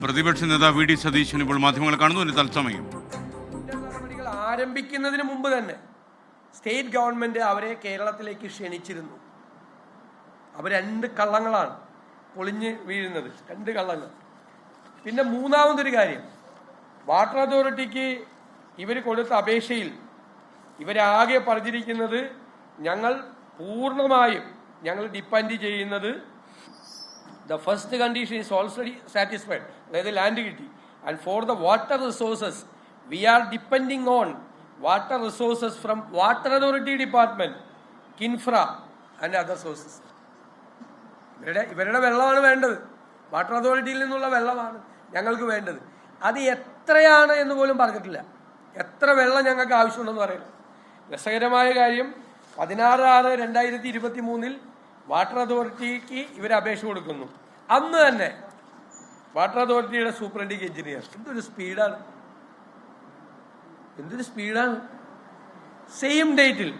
പ്രതിപക്ഷ നേതാവ് V D Satheesan ഇപ്പോൾ മാധ്യമങ്ങൾ കാണുന്നു. തത്സമയം നടപടികൾ ആരംഭിക്കുന്നതിന് മുമ്പ് തന്നെ സ്റ്റേറ്റ് ഗവൺമെന്റ് അവരെ കേരളത്തിലേക്ക് ക്ഷണിച്ചിരുന്നു. അവർ രണ്ട് കള്ളങ്ങളാണ് പൊളിഞ്ഞ് വീഴുന്നത്, രണ്ട് കള്ളങ്ങൾ. പിന്നെ മൂന്നാമതൊരു കാര്യം, വാട്ടർ അതോറിറ്റിക്ക് ഇവർ കൊടുത്ത അപേക്ഷയിൽ ഇവരാകെ പറഞ്ഞിരിക്കുന്നത് ഞങ്ങൾ പൂർണ്ണമായും ഞങ്ങൾ ഡിപ്പെൻഡ് ചെയ്യുന്നത് the first condition is already satisfied, അതായത് ലാൻഡ് കിട്ടി. And for the water resources we are depending on water resources from water authority department, Kinfra and other sources. ഇവരുടെ വെള്ളമാണ് വേണ്ടത്, വാട്ടർ അതോറിറ്റിയിൽ നിന്നുള്ള വെള്ളമാണ് ഞങ്ങൾക്ക് വേണ്ടത്. അത് എത്രയാണ് എന്ന് പോലും പറഞ്ഞിട്ടില്ല, എത്ര വെള്ളം ഞങ്ങൾക്ക് ആവശ്യമുണ്ടെന്ന് പറയില്ല. രസകരമായ കാര്യം, 16/6/2023 വാട്ടർ അതോറിറ്റിക്ക് ഇവർ അപേക്ഷ കൊടുക്കുന്നു. അന്ന് തന്നെ വാട്ടർ അതോറിറ്റിയുടെ സൂപ്രണ്ടിങ് എഞ്ചിനീയർ എന്തൊരു സ്പീഡാണ്, സെയിം ഡേറ്റിൽ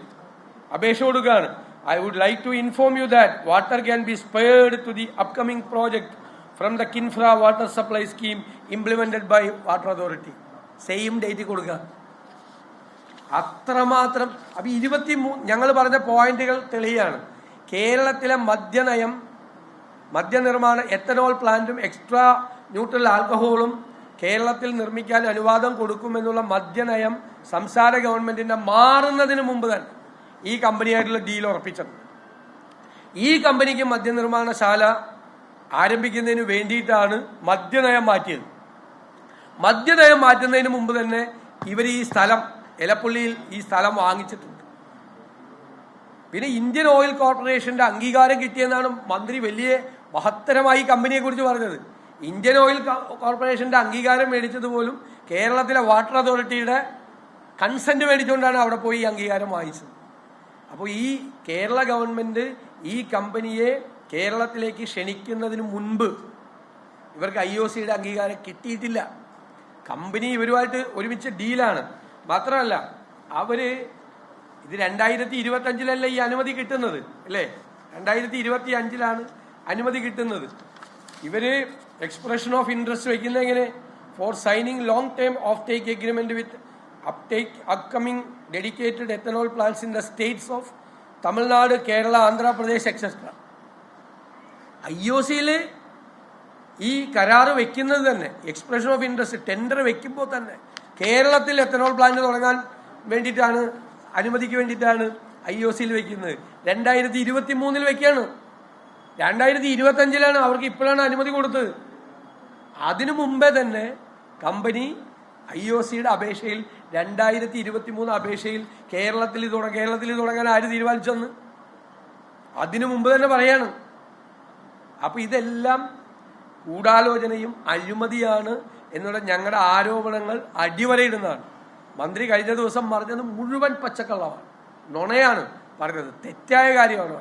അപേക്ഷ കൊടുക്കുകയാണ്. I would like to inform you that water can be spared to the upcoming project from the Kinfra water supply scheme implemented by water authority. Same date കൊടുക്കുക. അത്രമാത്രം. അപ്പൊ 23 ഞങ്ങൾ പറഞ്ഞ പോയിന്റുകൾ തെളിയാണ്. കേരളത്തിലെ മദ്യനിർമ്മാണ എത്തനോൾ പ്ലാന്റും എക്സ്ട്രാ ന്യൂട്രൽ ആൽക്കഹോളും കേരളത്തിൽ നിർമ്മിക്കാൻ അനുവാദം കൊടുക്കുമെന്നുള്ള മദ്യനയം സംസ്ഥാന ഗവൺമെന്റിന്റെ മാറുന്നതിന് മുമ്പ് തന്നെ ഈ കമ്പനിയായിട്ടുള്ള ഡീൽ ഉറപ്പിച്ചത്. ഈ കമ്പനിക്ക് മദ്യനിർമ്മാണശാല ആരംഭിക്കുന്നതിന് വേണ്ടിയിട്ടാണ് മദ്യനയം മാറ്റിയത്. മദ്യനയം മാറ്റുന്നതിന് മുമ്പ് തന്നെ ഇവർ ഈ സ്ഥലം, എലപ്പുള്ളിയിൽ ഈ സ്ഥലം വാങ്ങിച്ചിട്ടുണ്ട്. പിന്നെ ഇന്ത്യൻ ഓയിൽ കോർപ്പറേഷന്റെ അംഗീകാരം കിട്ടിയെന്നാണ് മന്ത്രി വലിയ മഹത്തരമായി കമ്പനിയെ കുറിച്ച് പറഞ്ഞത്. ഇന്ത്യൻ ഓയിൽ കോർപ്പറേഷന്റെ അംഗീകാരം മേടിച്ചത് പോലും കേരളത്തിലെ വാട്ടർ അതോറിറ്റിയുടെ കൺസെന്റ് മേടിച്ചുകൊണ്ടാണ് അവിടെ പോയി ഈ അംഗീകാരം വാങ്ങിച്ചത്. അപ്പോൾ ഈ കേരള ഗവൺമെന്റ് ഈ കമ്പനിയെ കേരളത്തിലേക്ക് ക്ഷണിക്കുന്നതിന് മുൻപ് ഇവർക്ക് IOCയുടെ അംഗീകാരം കിട്ടിയിട്ടില്ല. കമ്പനി ഇവരുമായിട്ട് ഒരുമിച്ച് ഡീലാണ്. മാത്രമല്ല അവര് ഇത് 2025 ഈ അനുമതി കിട്ടുന്നത്, അല്ലേ? 2025 അനുമതി കിട്ടുന്നത്. ഇവര് എക്സ്പ്രഷൻ ഓഫ് ഇൻട്രസ്റ്റ് വെക്കുന്ന എങ്ങനെ? For signing long term offtake agreement with upcoming dedicated ethanol plants in the states of Tamil Nadu, Kerala, Andhra Pradesh etcetera. IOCയിൽ ഈ കരാറ് വെക്കുന്നത് തന്നെ, എക്സ്പ്രഷൻ ഓഫ് ഇൻട്രസ്റ്റ് ടെൻഡർ വെക്കുമ്പോൾ തന്നെ കേരളത്തിൽ എത്തനോൾ പ്ലാന്റ് തുടങ്ങാൻ വേണ്ടിയിട്ടാണ്, അനുമതിക്ക് വേണ്ടിയിട്ടാണ് IOCയിൽ വെക്കുന്നത്. 2023 വെക്കുകയാണ്. 2025 അവർക്ക് ഇപ്പോഴാണ് അനുമതി കൊടുത്തത്. അതിനു മുമ്പേ തന്നെ കമ്പനി IOCയുടെ അപേക്ഷയിൽ 2023 അപേക്ഷയിൽ കേരളത്തിൽ തുടങ്ങാൻ ആര് തീരുമാനിച്ചെന്ന് അതിനു മുമ്പ് തന്നെ പറയാണ്. അപ്പൊ ഇതെല്ലാം ഗൂഢാലോചനയും അഴിമതിയാണ് എന്നുള്ള ഞങ്ങളുടെ ആരോപണങ്ങൾ അടിവരയിടുന്നതാണ്. മന്ത്രി കഴിഞ്ഞ ദിവസം പറഞ്ഞത് മുഴുവൻ പച്ചക്കള്ളമാണ്, നുണയാണ് പറഞ്ഞത്, തെറ്റായ കാര്യമാണ്.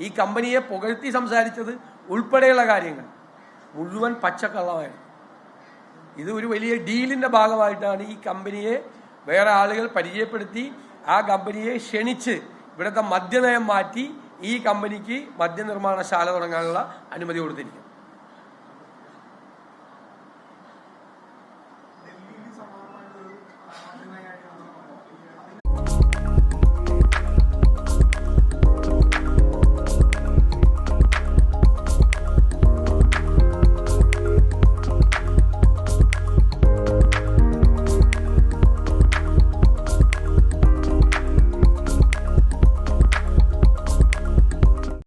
ഈ കമ്പനിയെ പുകഴ്ത്തി സംസാരിച്ചത് ഉൾപ്പെടെയുള്ള കാര്യങ്ങൾ മുഴുവൻ പച്ചക്കള്ളമായിരുന്നു. ഇത് ഒരു വലിയ ഡീലിന്റെ ഭാഗമായിട്ടാണ് ഈ കമ്പനിയെ വേറെ ആളുകൾ പരിചയപ്പെടുത്തി ആ കമ്പനിയെ ക്ഷണിച്ച് ഇവിടുത്തെ മദ്യനയം മാറ്റി ഈ കമ്പനിക്ക് മദ്യനിർമ്മാണശാല തുടങ്ങാനുള്ള അനുമതി കൊടുത്തിരിക്കുന്നത്.